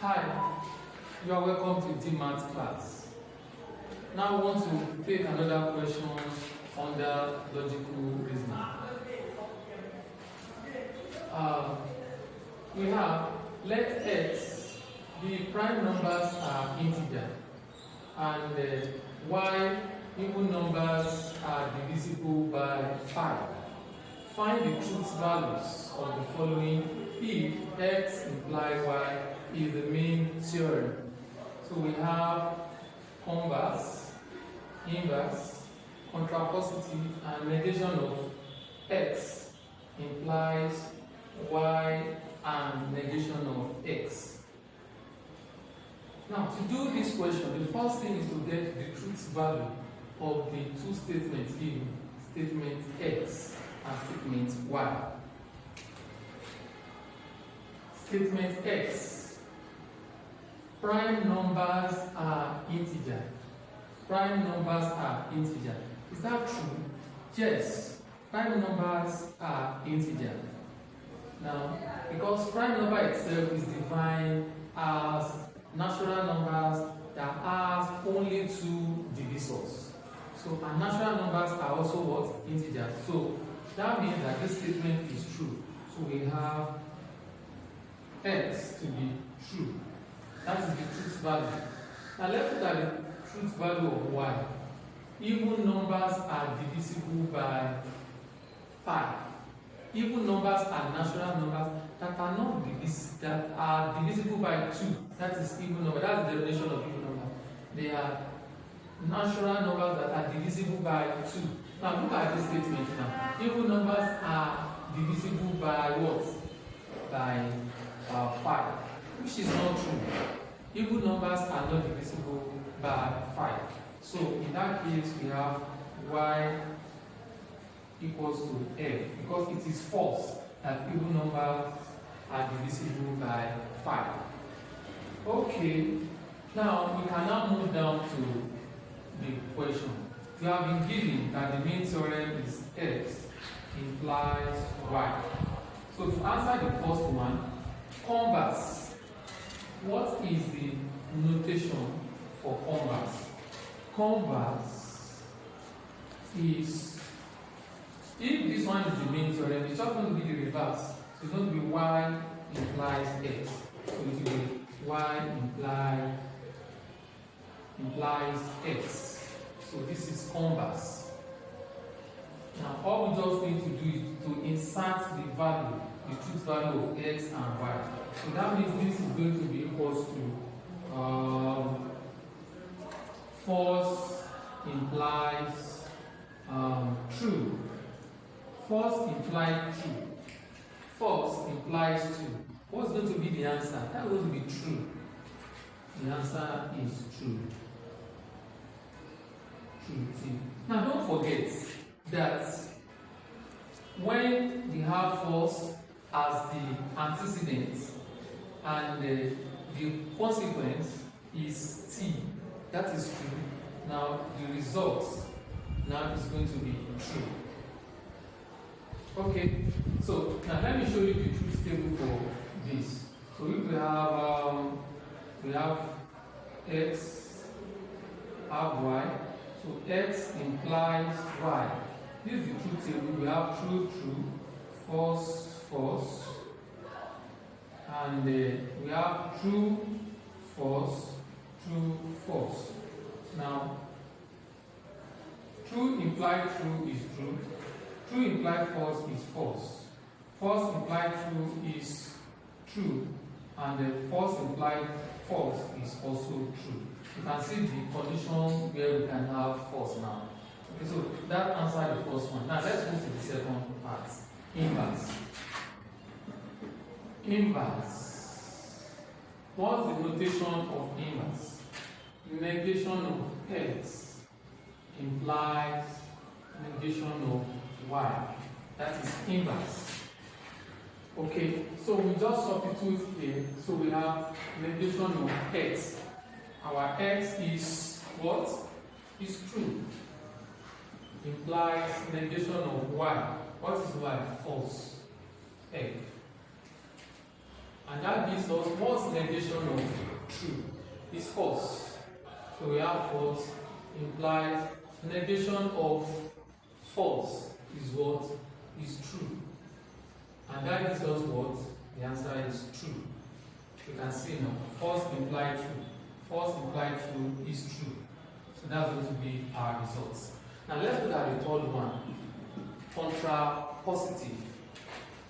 Hi, you are welcome to GMats class. Now we want to take another question under logical reasoning. We have let x be prime numbers are integer and y even numbers are divisible by 5. Find the truth values of the following if x implies y is the main theorem. So we have converse, inverse, contrapositive, and negation of x implies y and negation of x. Now, to do this question, the first thing is to get the truth value of the two statements given, statement x and statement y. Statement x. Prime numbers are integer. Prime numbers are integer. Is that true? Yes. Prime numbers are integer. Now, because prime number itself is defined as natural numbers that has only two divisors. So, and natural numbers are also what? Integer. So, that means that this statement is true. So, we have x to be true. That is the truth value. Now let's look at the truth value of y. Even numbers are divisible by 5. Even numbers are natural numbers that are divisible by 2. That is even number. That's the definition of even number. They are natural numbers that are divisible by 2. Now look at this statement now. Even numbers are divisible by what? By 5. Which is not true. Even numbers are not divisible by 5. So in that case, we have y equals to f because it is false that even numbers are divisible by 5. Okay, now we can now move down to the question. We have been given that the main theorem is x implies y. So to answer the first one, converse. What is the notation for converse? Converse is, if this one is the main theorem, it's just going to be the reverse. So it's going to be y implies x. So it will be y implies x. So this is converse. Now all we just need to do is to insert the value, the truth value of x and y. So that means this is going to be equals to false implies true. False implies true. False implies true. What's going to be the answer? That's going to be true. The answer is true. True. Now don't forget that when we have false as the antecedent and the consequence is t, that is true. Now the result now is going to be true. Okay, so now let me show you the truth table for this. So if we have x, have y, so x implies y. This is the truth table. We have true, true, false, false, and we have true, false, true, false. Now, true implied true is true, true implied false is false, false implied true is true, and false implied false is also true. You can see the condition where we can have false now. Okay, so that answers the first one. Now let's move to the second part. Inverse. Inverse. What's the notation of inverse? Negation of x implies negation of y. That is inverse. Okay, so we just substitute here. So we have negation of x. Our x is what? Is true. Implies negation of y. What is y? False. F. And that gives us what's negation of is false. So we have false implies negation of false is what? Is true. And that gives us what? The answer is true. You can see now, false implied true. False implied true is true. So that's going to be our results. Now let's look at the third one, contra positive.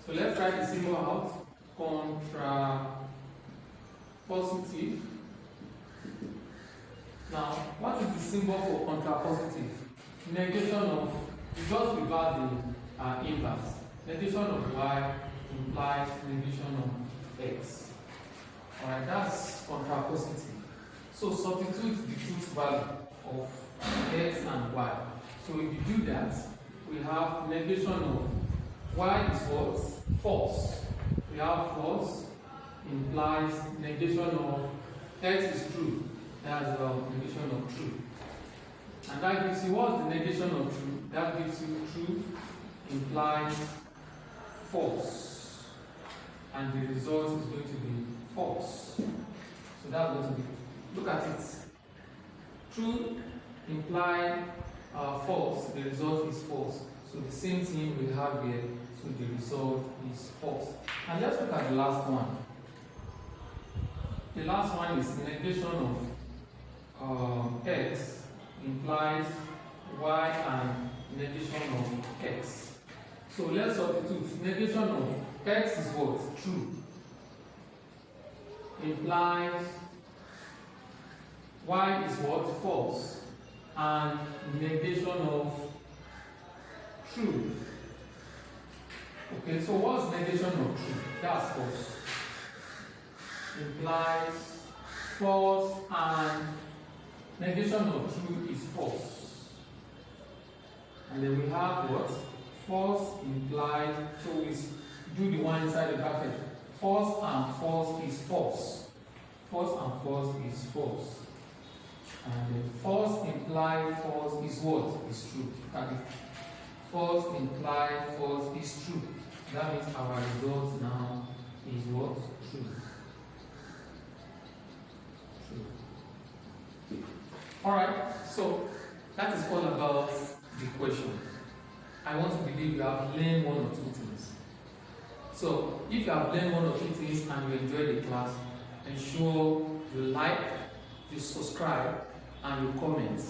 So let's try the symbol out. Contra positive. Now, what is the symbol for contra positive? Negation of, you just reverse the inverse. Negation of y implies negation of x. Alright, that's contra positive. So substitute the truth value of x and y. So if you do that, we have negation of y is what? False. We have false implies negation of x is true. That's the negation of true. And that gives you what's the negation of true? That gives you true implies false. And the result is going to be false. So that's going to be, look at it. True implies false, the result is false. So the same thing we have here, so the result is false. And let's look at the last one. The last one is negation of x implies y and negation of x. So let's substitute. Negation of x is what? True. Implies y is what? False. And negation of true. Okay, so what's negation of true? That's false. Implies false and negation of true is false. And then we have what? False implies, so we do the one inside the bracket. False and false is false. False and false is false. And then false implied false is what? Is true. Okay. False implied false is true. That means our result now is what? True. Alright, so that is all about the question. I want to believe you have learned one or two things. So if you have learned one or two things and you enjoy the class, ensure you like, you subscribe, and you comment.